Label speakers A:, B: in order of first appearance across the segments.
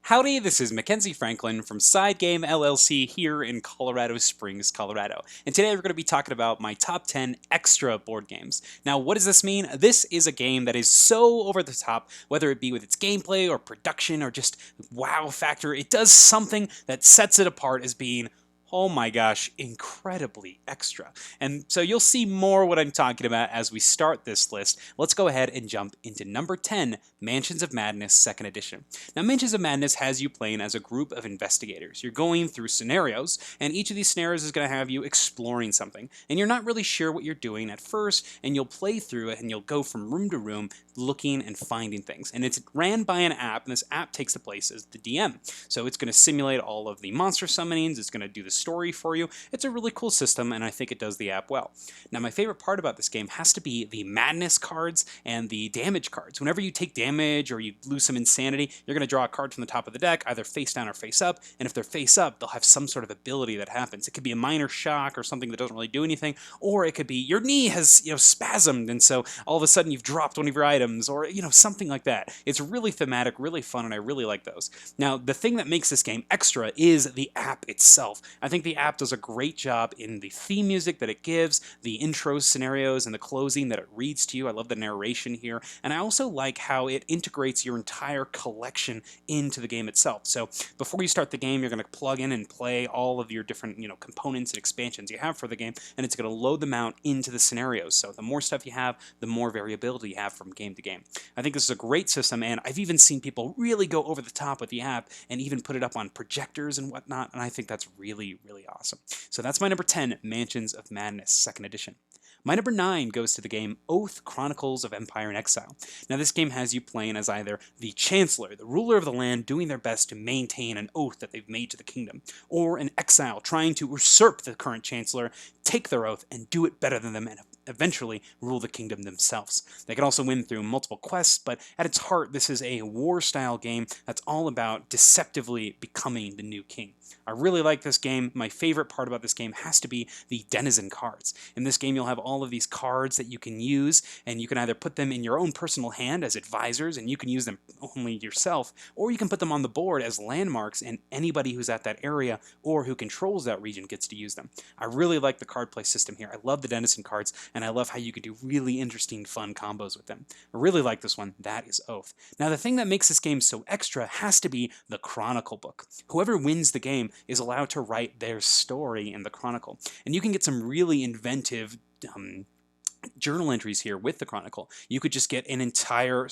A: Howdy, this is Mackenzie Franklin from SideGame LLC here in Colorado Springs, Colorado. And today we're going to be talking about my top 10 extra board games. Now, what does this mean? This is a game that is so over the top, whether it be with its gameplay or production or just wow factor. It does something that sets it apart as being, oh my gosh, incredibly extra. And so you'll see more what I'm talking about as we start this list. Let's go ahead and jump into number 10, Mansions of Madness 2nd Edition. Now, Mansions of Madness has you playing as a group of investigators. You're going through scenarios, and each of these scenarios is going to have you exploring something. And you're not really sure what you're doing at first, and you'll play through it, and you'll go from room to room looking and finding things. And it's ran by an app, and this app takes the place as the DM. So it's going to simulate all of the monster summonings, it's going to do the story for you. It's a really cool system, and I think it does the app well. Now, my favorite part about this game has to be the madness cards and the damage cards. Whenever you take damage or you lose some insanity, you're going to draw a card from the top of the deck, either face down or face up, and if they're face up, they'll have some sort of ability that happens. It could be a minor shock or something that doesn't really do anything, or it could be your knee has spasmed, and so all of a sudden you've dropped one of your items, or something like that. It's really thematic, really fun, and I really like those. Now, the thing that makes this game extra is the app itself. I think the app does a great job in the theme music that it gives, the intro scenarios and the closing that it reads to you. I love the narration here, and I also like how it integrates your entire collection into the game itself. So before you start the game, you're going to plug in and play all of your different components and expansions you have for the game, and it's going to load them out into the scenarios. So the more stuff you have, the more variability you have from game to game. I think this is a great system, and I've even seen people really go over the top with the app and even put it up on projectors and whatnot, and I think that's really, really awesome. So that's my number 10, Mansions of Madness 2nd Edition. My number 9 goes to the game Oath: Chronicles of Empire in Exile. Now, this game has you playing as either the Chancellor, the ruler of the land, doing their best to maintain an oath that they've made to the kingdom, or an exile trying to usurp the current Chancellor, take their oath, and do it better than them, and eventually rule the kingdom themselves. They can also win through multiple quests, but at its heart, this is a war-style game that's all about deceptively becoming the new king. I really like this game. My favorite part about this game has to be the denizen cards. In this game, you'll have all of these cards that you can use, and you can either put them in your own personal hand as advisors, and you can use them only yourself, or you can put them on the board as landmarks, and anybody who's at that area or who controls that region gets to use them. I really like the card play system here. I love the denizen cards, and I love how you can do really interesting, fun combos with them. I really like this one. That is Oath. Now, the thing that makes this game so extra has to be the Chronicle book. Whoever wins the game is allowed to write their story in the Chronicle. And you can get some really inventive journal entries here with the Chronicle. You could just get an entire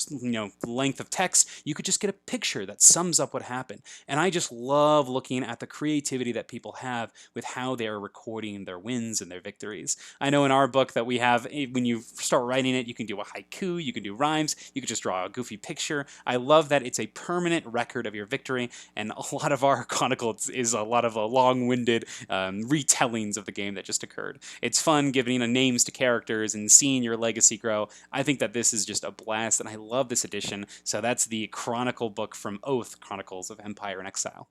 A: length of text. You could just get a picture that sums up what happened. And I just love looking at the creativity that people have with how they are recording their wins and their victories. I know in our book that we have, when you start writing it, you can do a haiku, you can do rhymes, you can just draw a goofy picture. I love that it's a permanent record of your victory, and a lot of our Chronicle is a lot of long-winded retellings of the game that just occurred. It's fun giving names to characters and seeing your legacy grow. I think that this is just a blast, and I love this edition. So that's the Chronicle book from Oath: Chronicles of Empire in Exile.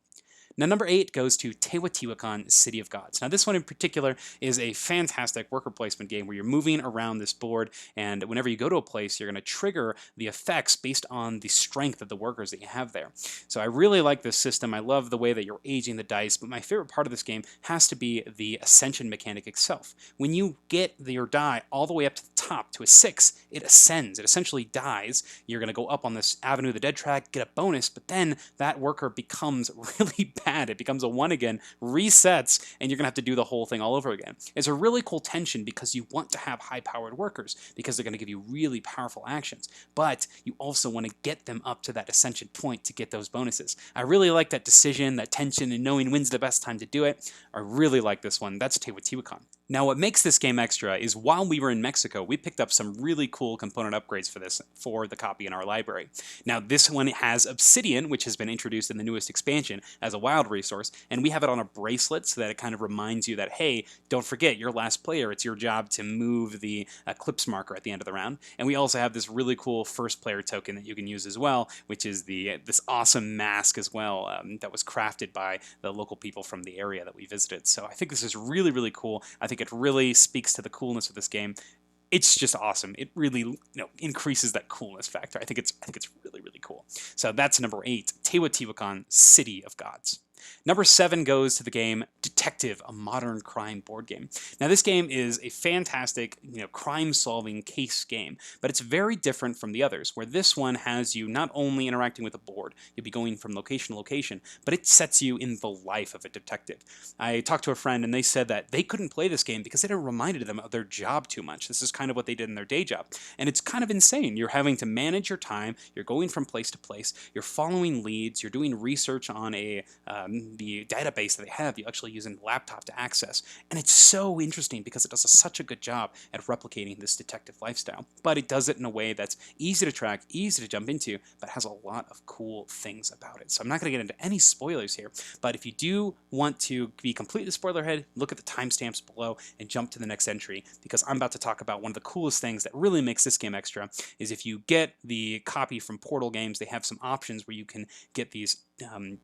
A: Now, number 8 goes to Teotihuacan, City of Gods. Now, this one in particular is a fantastic worker placement game where you're moving around this board, and whenever you go to a place, you're going to trigger the effects based on the strength of the workers that you have there. So I really like this system. I love the way that you're aging the dice, but my favorite part of this game has to be the ascension mechanic itself. When you get your die all the way up to the top to a 6, it ascends. It essentially dies. You're going to go up on this Avenue of the Dead track, get a bonus, but then that worker becomes really bad. It becomes a 1 again, resets, and you're going to have to do the whole thing all over again. It's a really cool tension because you want to have high-powered workers because they're going to give you really powerful actions, but you also want to get them up to that ascension point to get those bonuses. I really like that decision, that tension, and knowing when's the best time to do it. I really like this one. That's Teotihuacan. Now, what makes this game extra is while we were in Mexico, we picked up some really cool component upgrades for the copy in our library. Now, this one has Obsidian, which has been introduced in the newest expansion as a wild resource, and we have it on a bracelet so that it kind of reminds you that, hey, don't forget, your last player, it's your job to move the eclipse marker at the end of the round. And we also have this really cool first player token that you can use as well, which is this awesome mask as well that was crafted by the local people from the area that we visited. So I think this is really, really cool. I think it really speaks to the coolness of this game. it's just awesome. It really, increases that coolness factor. I think it's really, really cool. So that's number 8, Teotihuacan, City of Gods. Number 7 goes to the game Detective, a modern crime board game. Now, this game is a fantastic, crime-solving case game, but it's very different from the others, where this one has you not only interacting with a board, you'll be going from location to location, but it sets you in the life of a detective. I talked to a friend, and they said that they couldn't play this game because it reminded them of their job too much. This is kind of what they did in their day job, and it's kind of insane. You're having to manage your time, you're going from place to place, you're following leads, you're doing research on the database that they have, you actually using the laptop to access. And it's so interesting because it does such a good job at replicating this detective lifestyle. But it does it in a way that's easy to track, easy to jump into, but has a lot of cool things about it. So I'm not going to get into any spoilers here, but if you do want to be completely spoilerhead, look at the timestamps below and jump to the next entry, because I'm about to talk about one of the coolest things that really makes this game extra. Is if you get the copy from Portal Games, they have some options where you can get these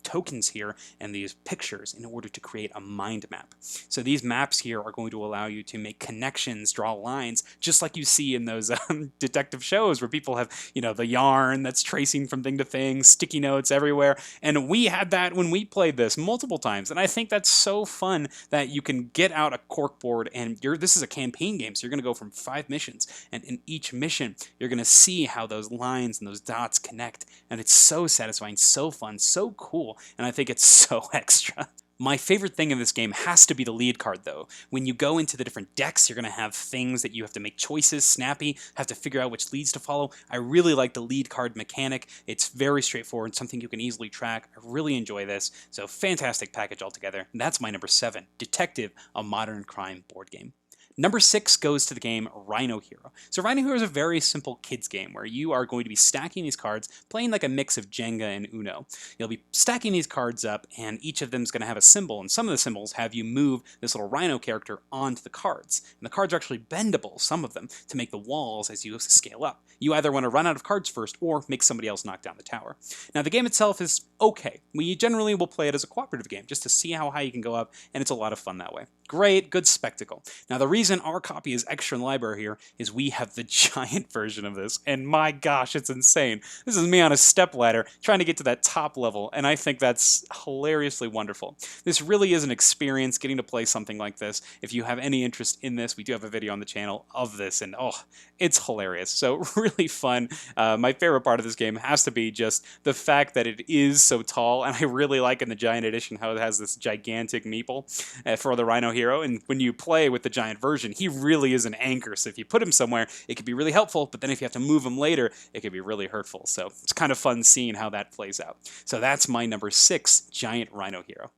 A: tokens here and these pictures in order to create a mind map. So these maps here are going to allow you to make connections, draw lines, just like you see in those detective shows where people have, the yarn that's tracing from thing to thing, sticky notes everywhere. And we had that when we played this multiple times. And I think that's so fun that you can get out a cork board, and this is a campaign game, so you're going to go from 5 missions, and in each mission you're going to see how those lines and those dots connect, and it's so satisfying, so fun, so cool, and I think it's so extra. My favorite thing in this game has to be the lead card, though. When you go into the different decks, you're going to have things that you have to make choices, snappy, have to figure out which leads to follow. I really like the lead card mechanic. It's very straightforward, something you can easily track. I really enjoy this, so fantastic package altogether. And that's my number 7, Detective, a modern crime board game. Number 6 goes to the game Rhino Hero. So Rhino Hero is a very simple kids game where you are going to be stacking these cards, playing like a mix of Jenga and Uno. You'll be stacking these cards up, and each of them is going to have a symbol, and some of the symbols have you move this little rhino character onto the cards. And the cards are actually bendable, some of them, to make the walls as you scale up. You either want to run out of cards first or make somebody else knock down the tower. Now, the game itself is okay. We generally will play it as a cooperative game just to see how high you can go up, and it's a lot of fun that way. Great, good spectacle. Now, the reason our copy is extra in the library here is we have the giant version of this, and my gosh, it's insane. This is me on a stepladder trying to get to that top level, and I think that's hilariously wonderful. This really is an experience getting to play something like this. If you have any interest in this, we do have a video on the channel of this, and it's hilarious. So really fun. My favorite part of this game has to be just the fact that it is so tall, and I really like in the Giant Edition how it has this gigantic meeple for the Rhino Hero, and when you play with the giant version, he really is an anchor, so if you put him somewhere, it could be really helpful, but then if you have to move him later, it could be really hurtful. So it's kind of fun seeing how that plays out. So that's my number 6 Giant Rhino Hero.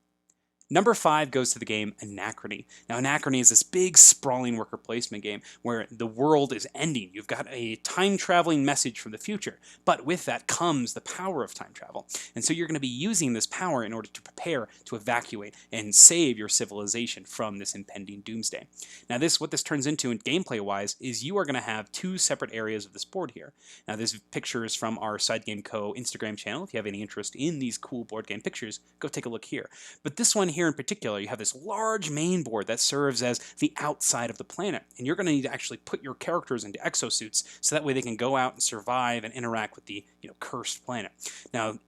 A: Number 5 goes to the game Anachrony. Now, Anachrony is this big, sprawling worker placement game where the world is ending. You've got a time-traveling message from the future, but with that comes the power of time travel. And so you're going to be using this power in order to prepare to evacuate and save your civilization from this impending doomsday. Now, what this turns into in gameplay-wise is you are going to have 2 separate areas of this board here. Now, this picture is from our SideGame Co. Instagram channel. If you have any interest in these cool board game pictures, go take a look here. But this one here in particular, you have this large main board that serves as the outside of the planet, and you're going to need to actually put your characters into exosuits so that way they can go out and survive and interact with the cursed planet. Now,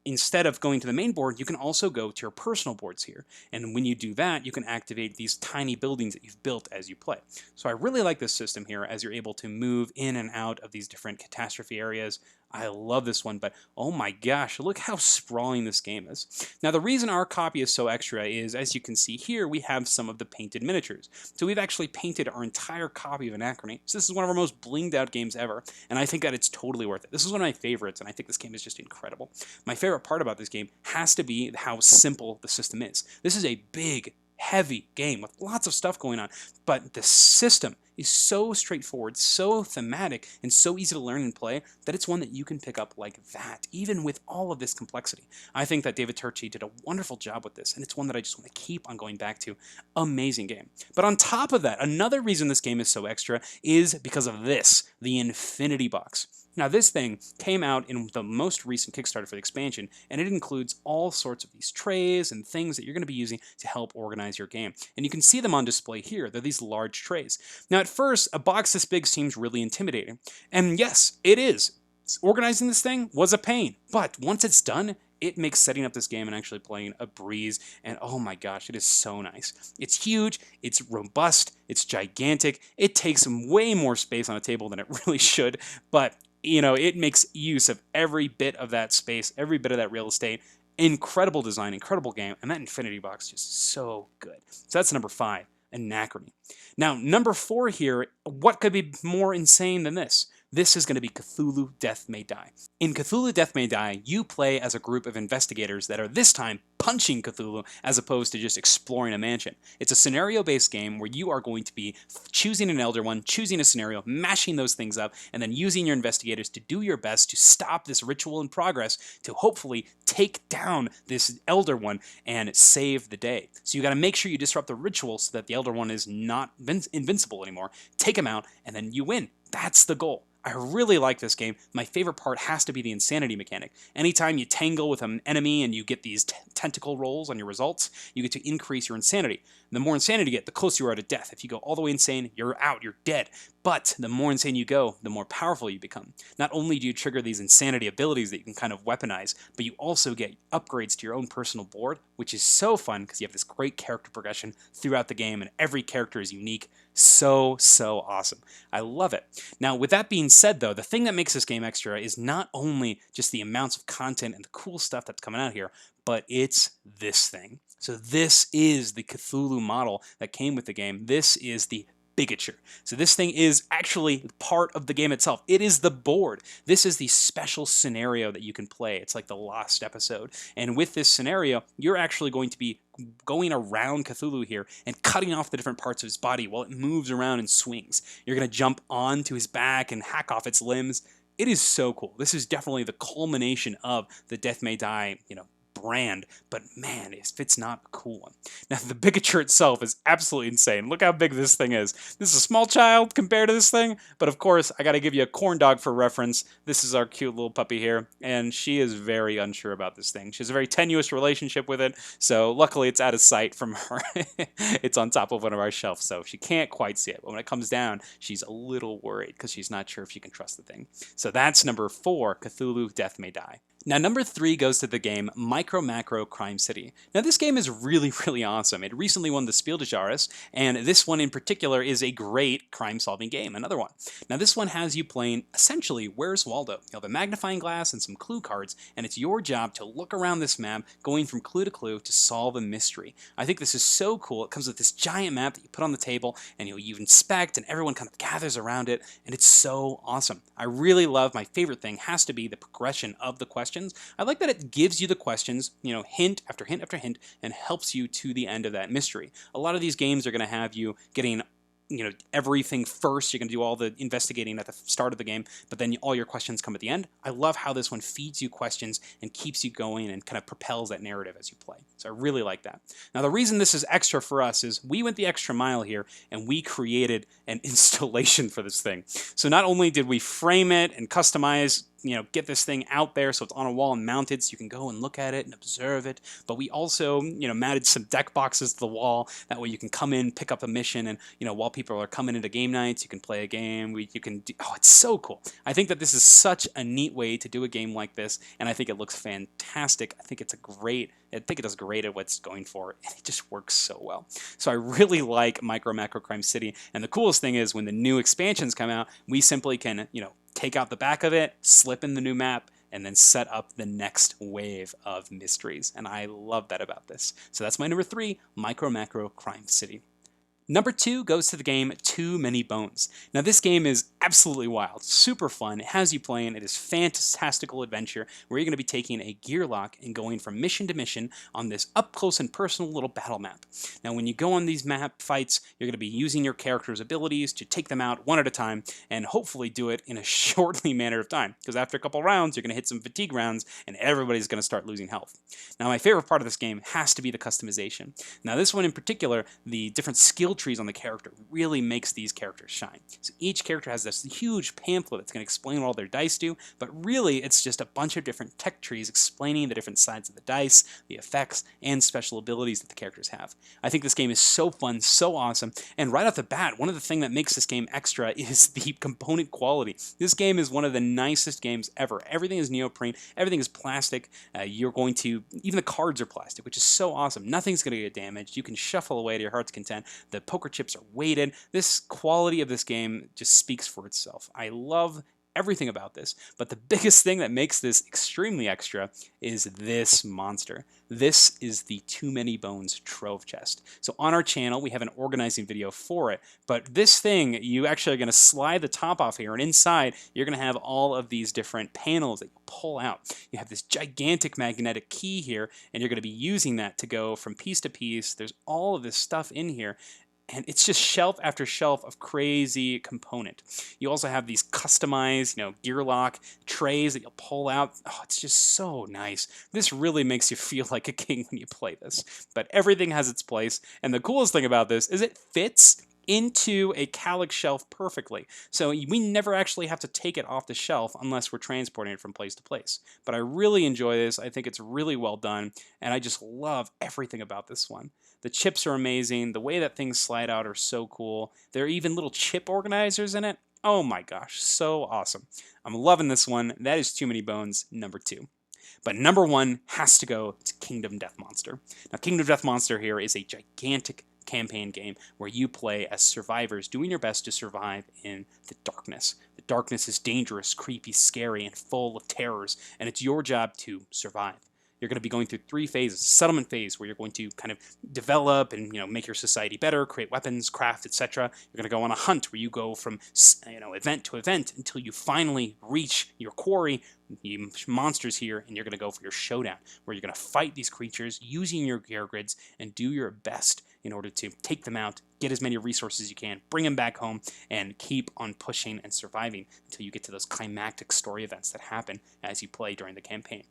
A: instead of going to the main board, you can also go to your personal boards here. And when you do that, you can activate these tiny buildings that you've built as you play. So I really like this system here as you're able to move in and out of these different catastrophe areas. I love this one, but oh my gosh, look how sprawling this game is. Now, the reason our copy is so extra is, as you can see here, we have some of the painted miniatures. So we've actually painted our entire copy of Anachrony. So this is one of our most blinged out games ever, and I think that it's totally worth it. This is one of my favorites, and I think this game is just incredible. My favorite part about this game has to be how simple the system is. This is a big, heavy game with lots of stuff going on, but the system is so straightforward, so thematic, and so easy to learn and play that it's one that you can pick up like that, even with all of this complexity. I think that David Turchi did a wonderful job with this, and it's one that I just want to keep on going back to. Amazing game. But on top of that, another reason this game is so extra is because of this, the Infinity Box. Now, this thing came out in the most recent Kickstarter for the expansion, and it includes all sorts of these trays and things that you're going to be using to help organize your game. And you can see them on display here. They're these large trays. Now, at first, a box this big seems really intimidating. And yes, it is. Organizing this thing was a pain, but once it's done, it makes setting up this game and actually playing a breeze, and oh my gosh, it is so nice. It's huge, it's robust, it's gigantic, it takes way more space on a table than it really should, but you know, it makes use of every bit of that space, every bit of that real estate. Incredible design, incredible game, and that infinity box just so good. So that's number 5, Anachrony. Now, number 4 here, what could be more insane than this? This is going to be Cthulhu Death May Die. In Cthulhu Death May Die, you play as a group of investigators that are this time punching Cthulhu as opposed to just exploring a mansion. It's a scenario-based game where you are going to be choosing an Elder One, choosing a scenario, mashing those things up, and then using your investigators to do your best to stop this ritual in progress to hopefully take down this Elder One and save the day. So you got to make sure you disrupt the ritual so that the Elder One is not invincible anymore. Take him out, and then you win. That's the goal. I really like this game. My favorite part has to be the insanity mechanic. Anytime you tangle with an enemy and you get these tentacle rolls on your results, you get to increase your insanity. The more insanity you get, the closer you are to death. If you go all the way insane, you're out, you're dead. But the more insane you go, the more powerful you become. Not only do you trigger these insanity abilities that you can kind of weaponize, but you also get upgrades to your own personal board, which is so fun because you have this great character progression throughout the game, and every character is unique. So awesome. I love it. Now, with that being said, though, the thing that makes this game extra is not only just the amounts of content and the cool stuff that's coming out here, but it's this thing. So this is the Cthulhu model that came with the game. This is the Bigature. So this thing is actually part of the game itself. It is the board. This is the special scenario that you can play. It's like the Lost episode. And with this scenario, you're actually going to be going around Cthulhu here and cutting off the different parts of his body while it moves around and swings. You're going to jump onto his back and hack off its limbs. It is so cool. This is definitely the culmination of the Death May Die, brand, but man, if it's not a cool one. Now, the Bigature itself is absolutely insane. Look how big this thing is. This is a small child compared to this thing, but of course, I got to give you a corn dog for reference. This is our cute little puppy here, and she is very unsure about this thing. She has a very tenuous relationship with it, so luckily it's out of sight from her. It's on top of one of our shelves, so she can't quite see it, but when it comes down, she's a little worried because she's not sure if she can trust the thing. So that's number 4, Cthulhu Death May Die. Now, number 3 goes to the game Micro Macro Crime City. Now, this game is really awesome. It recently won the Spiel des Jahres, and this one in particular is a great crime-solving game, another one. Now, this one has you playing, essentially, Where's Waldo? You'll have a magnifying glass and some clue cards, and it's your job to look around this map, going from clue to solve a mystery. I think this is so cool. It comes with this giant map that you put on the table, and you inspect, and everyone kind of gathers around it, and it's so awesome. I really love, my favorite thing has to be the progression of the questions. I like that it gives you the questions, hint after hint after hint, and helps you to the end of that mystery. A lot of these games are going to have you getting everything first. You're going to do all the investigating at the start of the game, but then all your questions come at the end. I love how this one feeds you questions and keeps you going and kind of propels that narrative as you play. So I really like that. Now, the reason this is extra for us is we went the extra mile here and we created an installation for this thing. So not only did we frame it and customize, get this thing out there so it's on a wall and mounted so you can go and look at it and observe it. But we also, mounted some deck boxes to the wall. That way you can come in, pick up a mission, and, while people are coming into game nights, you can play a game. It's so cool. I think that this is such a neat way to do a game like this, and I think it looks fantastic. I think it does great at what it's going for, and it just works so well. So I really like Micro Macro Crime City, and the coolest thing is when the new expansions come out, we simply can, take out the back of it, slip in the new map, and then set up the next wave of mysteries. And I love that about this. So that's my number 3, Micro Macro Crime City. Number 2 goes to the game Too Many Bones. Now, this game is absolutely wild, super fun. It has you playing. It is fantastical adventure where you're going to be taking a gear lock and going from mission to mission on this up-close and personal little battle map. Now, when you go on these map fights, you're going to be using your character's abilities to take them out one at a time and hopefully do it in a shortly manner of time, because after a couple rounds, you're going to hit some fatigue rounds and everybody's going to start losing health. Now, my favorite part of this game has to be the customization. Now, this one in particular, the different skill skill trees on the character really makes these characters shine. So each character has this huge pamphlet that's going to explain what all their dice do, but really it's just a bunch of different tech trees explaining the different sides of the dice, the effects, and special abilities that the characters have. I think this game is so fun, so awesome, and right off the bat, one of the things that makes this game extra is the component quality. This game is one of the nicest games ever. Everything is neoprene, everything is plastic. Even the cards are plastic, which is so awesome. Nothing's going to get damaged. You can shuffle away to your heart's content. The poker chips are weighted. This quality of this game just speaks for itself. I love everything about this, but the biggest thing that makes this extremely extra is this monster. This is the Too Many Bones Trove Chest. So on our channel, we have an organizing video for it, but this thing, you actually are going to slide the top off here, and inside, you're going to have all of these different panels that you pull out. You have this gigantic magnetic key here, and you're going to be using that to go from piece to piece. There's all of this stuff in here, and it's just shelf after shelf of crazy component. You also have these customized, gear lock trays that you'll pull out. Oh, it's just so nice. This really makes you feel like a king when you play this. But everything has its place, and the coolest thing about this is it fits into a Calyx shelf perfectly. So we never actually have to take it off the shelf unless we're transporting it from place to place. But I really enjoy this. I think it's really well done, and I just love everything about this one. The chips are amazing. The way that things slide out are so cool. There are even little chip organizers in it. Oh my gosh, so awesome. I'm loving this one. That is Too Many Bones, number 2. But number 1 has to go to Kingdom Death Monster. Now, Kingdom Death Monster here is a gigantic campaign game where you play as survivors doing your best to survive in the darkness. The darkness is dangerous, creepy, scary, and full of terrors, and it's your job to survive. You're going to be going through 3 phases. Settlement phase, where you're going to kind of develop and make your society better, create weapons, craft, etc. You're going to go on a hunt where you go from event to event until you finally reach your quarry, the monsters here, and you're going to go for your showdown, where you're going to fight these creatures using your gear grids and do your best in order to take them out, get as many resources as you can, bring them back home, and keep on pushing and surviving until you get to those climactic story events that happen as you play during the campaign.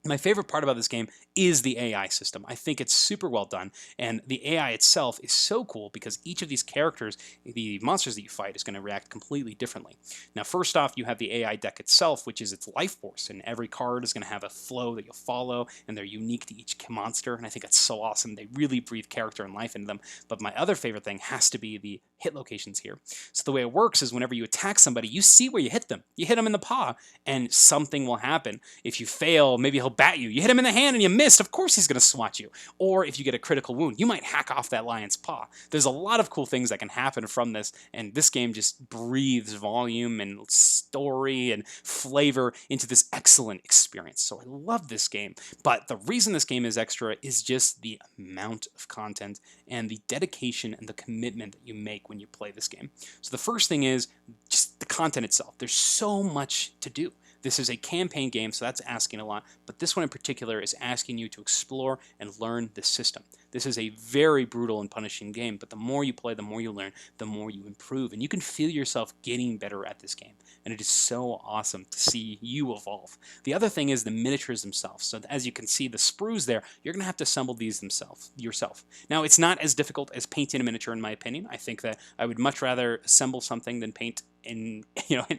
A: My favorite part about this game is the AI system. I think it's super well done, and the AI itself is so cool because each of these characters, the monsters that you fight, is going to react completely differently. Now, first off, you have the AI deck itself, which is its life force, and every card is going to have a flow that you'll follow, and they're unique to each monster, and I think that's so awesome. They really breathe character and life into them. But my other favorite thing has to be the hit locations here. So the way it works is whenever you attack somebody, you see where you hit them. You hit them in the paw, and something will happen. If you fail, maybe he'll bat you. You hit him in the hand and you missed, of course he's going to swat you. Or if you get a critical wound, you might hack off that lion's paw. There's a lot of cool things that can happen from this, and this game just breathes volume and story and flavor into this excellent experience. So I love this game, but the reason this game is extra is just the amount of content and the dedication and the commitment that you make when you play this game. So the first thing is just the content itself. There's so much to do. This is a campaign game, so that's asking a lot, but this one in particular is asking you to explore and learn the system. This is a very brutal and punishing game, but the more you play, the more you learn, the more you improve, and you can feel yourself getting better at this game, and it is so awesome to see you evolve. The other thing is the miniatures themselves. So as you can see, the sprues there, you're going to have to assemble these yourself. Now, it's not as difficult as painting a miniature, in my opinion. I think that I would much rather assemble something than paint in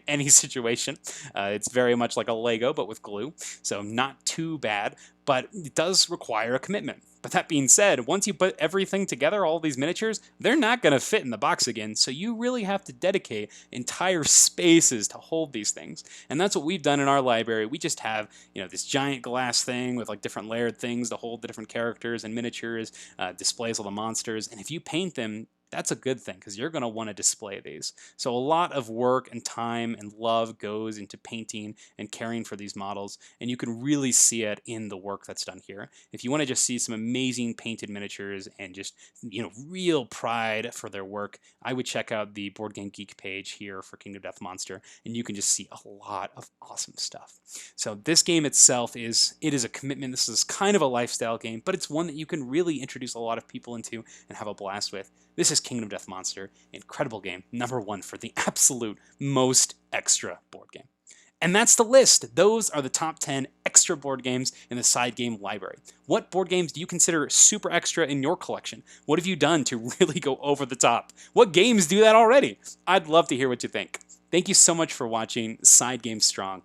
A: any situation. It's very much like a Lego, but with glue, so not too bad, but it does require a commitment. But that being said, once you put everything together, all these miniatures, they're not going to fit in the box again, so you really have to dedicate entire spaces to hold these things. And that's what we've done in our library. We just have, this giant glass thing with like different layered things to hold the different characters and miniatures, displays all the monsters, and if you paint them, that's a good thing because you're going to want to display these. So a lot of work and time and love goes into painting and caring for these models, and you can really see it in the work that's done here. If you want to just see some amazing painted miniatures and just, real pride for their work, I would check out the Board Game Geek page here for Kingdom Death Monster, and you can just see a lot of awesome stuff. So this game itself is a commitment. This is kind of a lifestyle game, but it's one that you can really introduce a lot of people into and have a blast with. This is Kingdom Death Monster, incredible game, number 1 for the absolute most extra board game. And that's the list. Those are the top 10 extra board games in the side game library. What board games do you consider super extra in your collection? What have you done to really go over the top? What games do that already? I'd love to hear what you think. Thank you so much for watching SideGame Strong.